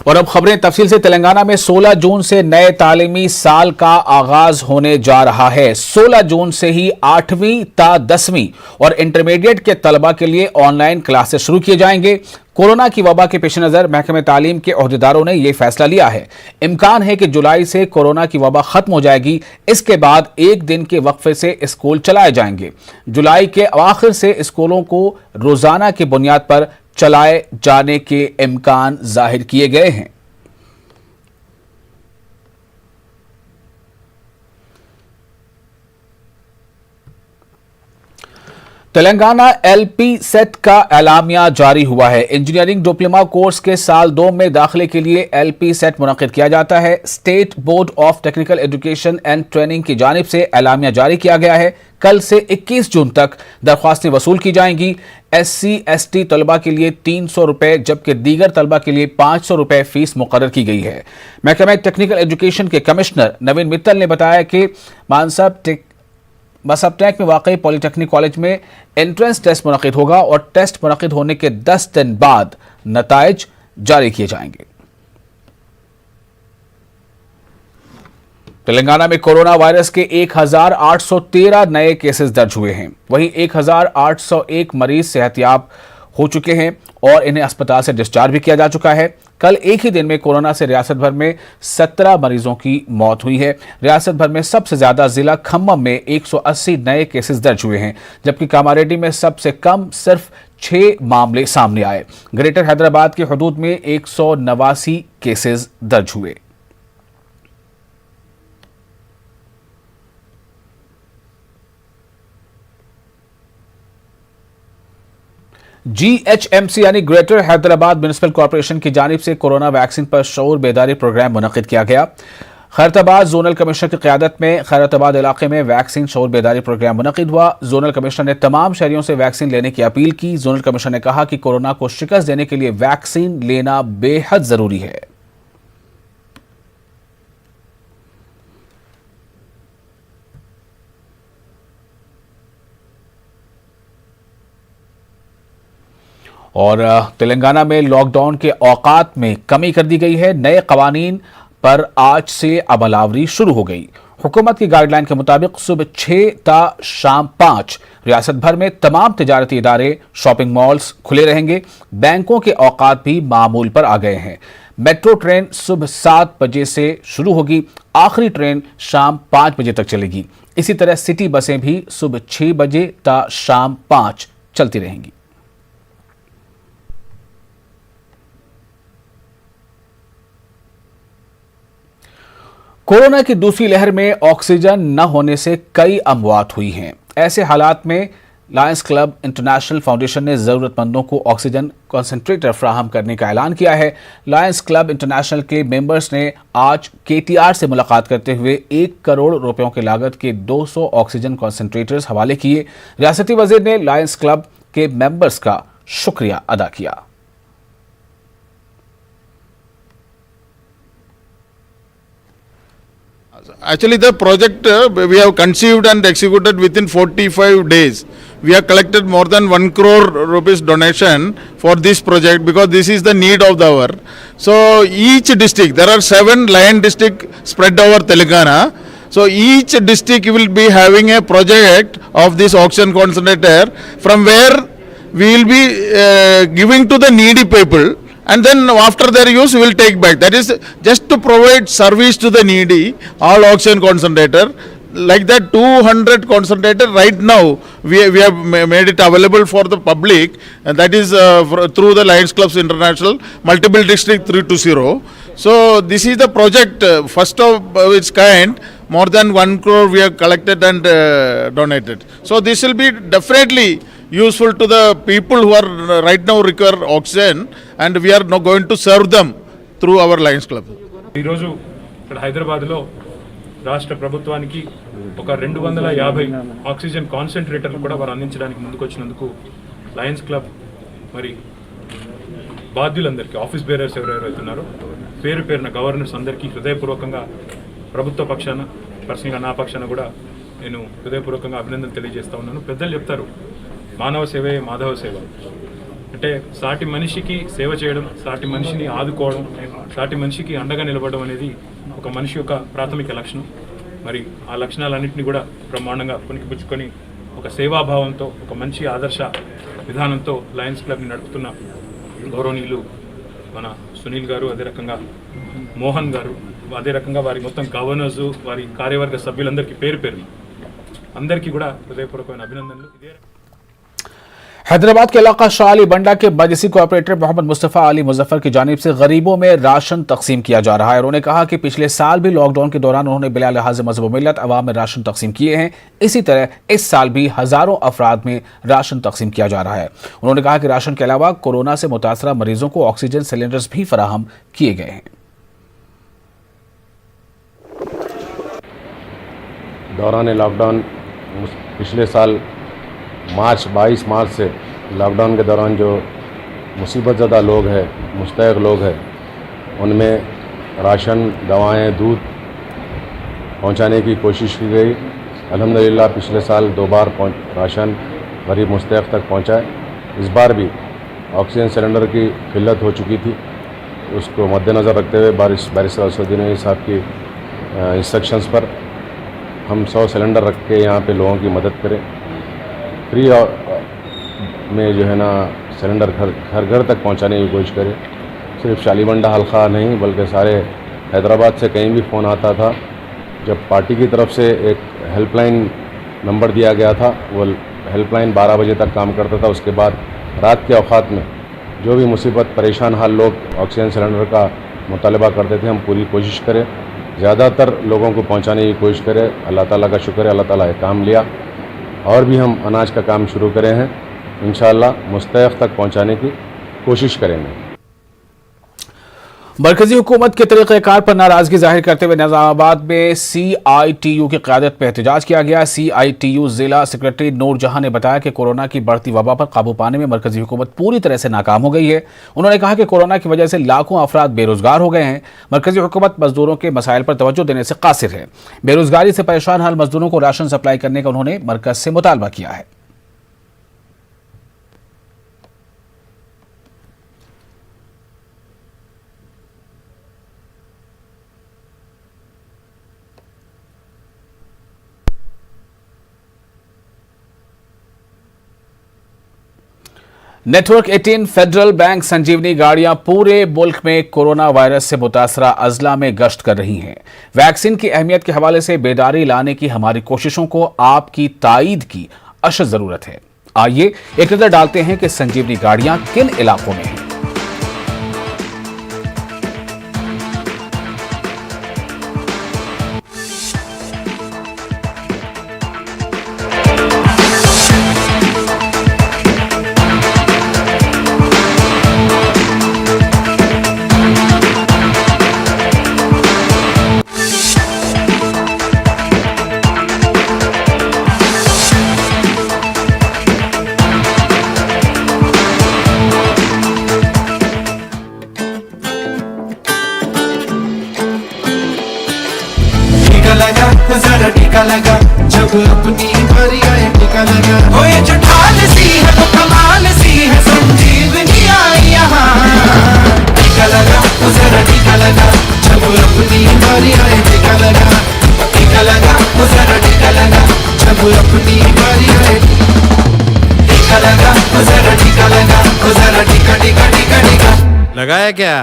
और अब खबरें तफसील से। तेलंगाना में 16 जून से नए तालीमी साल का आगाज होने जा रहा है। 16 जून से ही 8वीं ता 10वीं और इंटरमीडिएट के तलबा के लिए ऑनलाइन क्लासेस शुरू किए जाएंगे। कोरोना की वबा के पेश नजर महकमे तालीम के ओहदेदारों ने यह फैसला लिया है। इम्कान है कि जुलाई से कोरोना की वबा खत्म हो जाएगी। इसके बाद एक दिन के वक्फे से स्कूल चलाए जाएंगे। जुलाई के आखिर से स्कूलों को रोजाना की बुनियाद पर चलाए जाने के इम्कान जाहिर किए गए हैं। तेलंगाना एलपी सेट का एलामिया जारी हुआ है। इंजीनियरिंग डिप्लोमा कोर्स के साल 2 में दाखिले के लिए एलपी सेट मुनक्किद किया जाता है। State board of technical education and training की जानिब से एलामिया जारी किया गया है। कल से 21 जून तक दरख्वास्तें वसूल की जाएंगी। SC/ST तलबा के लिए 300 रुपए जबकि दीगर तलबा के लिए 500 रुपए फीस मुकर्रर की गई है। महकमा टेक्निकल एजुकेशन के कमिश्नर नवीन मित्तल ने बताया कि मसबटेक में वाकई पॉलिटेक्निक कॉलेज में एंट्रेंस टेस्ट मुनक्किद होगा और टेस्ट मुनक्किद होने के 10 दिन बाद नताइज जारी किए जाएंगे। तेलंगाना में कोरोना वायरस के 1813 नए केसेस दर्ज हुए हैं। वहीं 1801 मरीज सेहतयाब हो चुके हैं और इन्हें अस्पताल से डिस्चार्ज भी किया जा चुका है। कल एक ही दिन में कोरोना से रियासत भर में 17 मरीजों की मौत हुई है। रियासत भर में सबसे ज्यादा जिला खम्मम में 180 नए केसेस दर्ज हुए हैं, जबकि कामारेड्डी में सबसे कम सिर्फ 6 मामले सामने आए। ग्रेटर हैदराबाद के हदूद में 189 केसेस दर्ज हुए। GHMC यानी ग्रेटर हैदराबाद म्युनिसिपल कॉर्पोरेशन की जानिब से कोरोना वैक्सीन पर शऊर बेदारी प्रोग्राम मुनक्किद किया गया। खैरताबाद जोनल कमिश्नर की क़यादत में खैरताबाद इलाके में वैक्सीन शऊर बेदारी प्रोग्राम मुनक्किद हुआ। जोनल कमिश्नर ने तमाम शहरियों से वैक्सीन लेने की अपील की। जोनल कमिश्नर ने कहा कि कोरोना को शिकस्त देने के लिए वैक्सीन लेना बेहद जरूरी है। और तेलंगाना में लॉकडाउन के औकात में कमी कर दी गई है। नए कवानीन पर आज से अमलावरी शुरू हो गई। हुकूमत की गाइडलाइन के मुताबिक सुबह 6 ता शाम 5 रियासत भर में तमाम तिजारती इदारे, शॉपिंग मॉल्स खुले रहेंगे। बैंकों के औकात भी मामूल पर आ गए हैं। मेट्रो ट्रेन सुबह 7 बजे से शुरू होगी। आखिरी ट्रेन शाम 5 बजे तक चलेगी। इसी तरह सिटी बसें भी सुबह 6 बजे ता शाम 5 चलती रहेंगी। कोरोना की दूसरी लहर में ऑक्सीजन न होने से कई अमवात हुई हैं। ऐसे हालात में लायंस क्लब इंटरनेशनल फाउंडेशन ने जरूरतमंदों को ऑक्सीजन कॉन्सेंट्रेटर फराहम करने का ऐलान किया है। लायंस क्लब इंटरनेशनल के मेंबर्स ने आज KTR से मुलाकात करते हुए 1 करोड़ रुपयों की लागत के 200 ऑक्सीजन कॉन्सेंट्रेटर्स हवाले किए। रियासती वजीर ने लायंस क्लब के मेंबर्स का शुक्रिया अदा किया। Actually, the project we have conceived and executed within 45 days. We have collected more than 1 crore rupees donation for this project because this is the need of the hour. So each district, there are 7 lion districts spread over Telangana. So each district will be having a project of this oxygen concentrator from where we will be giving to the needy people. And then after their use we will take back. That is just to provide service to the needy, all oxygen concentrator. Like that 200 concentrator right now we have made it available for the public, and that is through the Lions Clubs International Multiple District 320. So this is the project first of its kind. More than 1 crore we have collected and donated. So this will be definitely useful to the people who are right now require oxygen, and we are now going to serve them through our Lions Club. ఈ రోజు ఇక్కడ హైదరాబాద్ లో రాష్ట్ర ప్రభుత్వానికి ఒక 250 oxygen కాన్సంట్రేటర్లు కూడా వారు అందించడానికి ముందుకు వచ్చినందుకు లయన్స్ క్లబ్ మరి బాధ్యులందరికీ, ఆఫీస్ బేరర్స్ ఎవరెవరైతే ఉన్నారో పేరు పేరున గవర్నర్స్ అందరికీ హృదయపూర్వకంగా ప్రభుత్వ పక్షాన, పర్సనల్గా నా పక్షాన కూడా నేను హృదయపూర్వకంగా అభినందనలు తెలియజేస్తా ఉన్నాను. పెద్దలు చెప్తారు, మానవ సేవే మాధవ సేవ. అంటే సాటి మనిషికి సేవ చేయడం, సాటి మనిషిని ఆదుకోవడం, సాటి మనిషికి అండగా నిలబడడం అనేది ఒక మనిషి యొక్క ప్రాథమిక లక్షణం. మరి ఆ లక్షణాలన్నింటినీ కూడా బ్రహ్మాండంగా పుణికిపుచ్చుకొని ఒక సేవాభావంతో, ఒక మంచి ఆదర్శ విధానంతో లయన్స్ క్లబ్ని నడుపుతున్న గౌరవనీయులు మన సునీల్ గారు, అదే రకంగా మోహన్ గారు, అదే రకంగా వారి మొత్తం గవర్నర్సు, వారి కార్యవర్గ సభ్యులందరికీ పేరు పేరు అందరికీ కూడా హృదయపూర్వకమైన అభినందనలు. ఇదే हैदराबाद के इलाका शाह अली बंडा के मजलिसी कोऑपरेटर मोहम्मद मुस्तफ़ा अली मुजफ्फर की जानिब से गरीबों में राशन तकसीम किया जा रहा है। उन्होंने कहा कि पिछले साल भी लॉकडाउन के दौरान उन्होंने बिला लिहाज मजहब व मिल्लत अवाम में राशन तकसीम किए हैं। इसी तरह इस साल भी हजारों अफराद में राशन तकसीम किया जा रहा है। उन्होंने कहा कि राशन के अलावा कोरोना से मुतासरा मरीजों को ऑक्सीजन सिलेंडर्स भी फराहम किए गए हैं। दौरान लॉकडाउन पिछले साल 22 मार्च से लॉकडाउन के दौरान जो मुसीबत ज़दा लोग हैं, मुस्तहक़ लोग हैं, उनमें राशन, दवाएं, दूध पहुंचाने की कोशिश की गई। अल्हम्दुलिल्लाह पिछले साल 2 बार राशन गरीब मुस्तहक़ तक पहुंचा है। इस बार भी ऑक्सीजन सिलेंडर की किल्लत हो चुकी थी। उसको मद्देनज़र रखते हुए बैरिस्टर असदुद्दीन ओवैसी साहब की इंस्ट्रक्शंस पर हम 100 सिलेंडर रख के यहाँ पे लोगों की मदद करें। फ्री में जो है ना सिलेंडर घर घर तक पहुँचाने की कोशिश करें। सिर्फ शालीबंडा हल्का नहीं बल्कि सारे हैदराबाद से कहीं भी फ़ोन आता था। जब पार्टी की तरफ से एक हेल्पलाइन नंबर दिया गया था, वो हेल्पलाइन 12 बजे तक काम करता था। उसके बाद रात के औकात में जो भी मुसीबत परेशान हाल लोग ऑक्सीजन सिलेंडर का मुतालबा करते थे, हम पूरी कोशिश करें, ज़्यादातर लोगों को पहुंचाने की कोशिश करें। अल्लाह ताला का शुक्र है, अल्लाह ताला ये काम लिया। और भी हम अनाज का काम शुरू करे हैं, इंशाअल्लाह मुस्तहक़ तक पहुंचाने की कोशिश करेंगे। मरकजी हुकूमत के तरीक़ेकार पर नाराजगी जाहिर करते हुए निज़ामाबाद में CITU की क़यादत में एहतजाज किया गया। CITU जिला सेक्रेटरी नूर जहां ने बताया कि कोरोना की बढ़ती वबा पर काबू पाने में मरकजी हुकूमत पूरी तरह से नाकाम हो गई है। उन्होंने कहा कि कोरोना की वजह से लाखों अफराद बेरोजगार हो गए हैं। मरकजी हुकूमत मजदूरों के मसाइल पर तवज्जो देने से कासिर है। बेरोजगारी से परेशान हाल मजदूरों को राशन सप्लाई करने का उन्होंने मरकज से मुतालबा किया है। नेटवर्क 18 फेडरल बैंक संजीवनी गाड़ियां पूरे मुल्क में कोरोना वायरस से मुतासरा अजला में गश्त कर रही हैं। वैक्सीन की अहमियत के हवाले से बेदारी लाने की हमारी कोशिशों को आपकी ताईद की अशद जरूरत है। आइए एक नजर डालते हैं कि संजीवनी गाड़ियां किन इलाकों में हैं। लगा जरा टीका लगा, जब अपनी बारी आए टीका लगा। हो ये जो ढाल सी है वो कमाल सी है, संजीवनी आई यहाँ। टीका लगा जरा टीका लगा, जब अपनी बारी आए टीका लगा। टीका लगा जरा टीका लगा, जब अपनी बारी आए। टीका लगा जरा टीका लगा, जरा टीका टीका टीका टीका। लगाया क्या?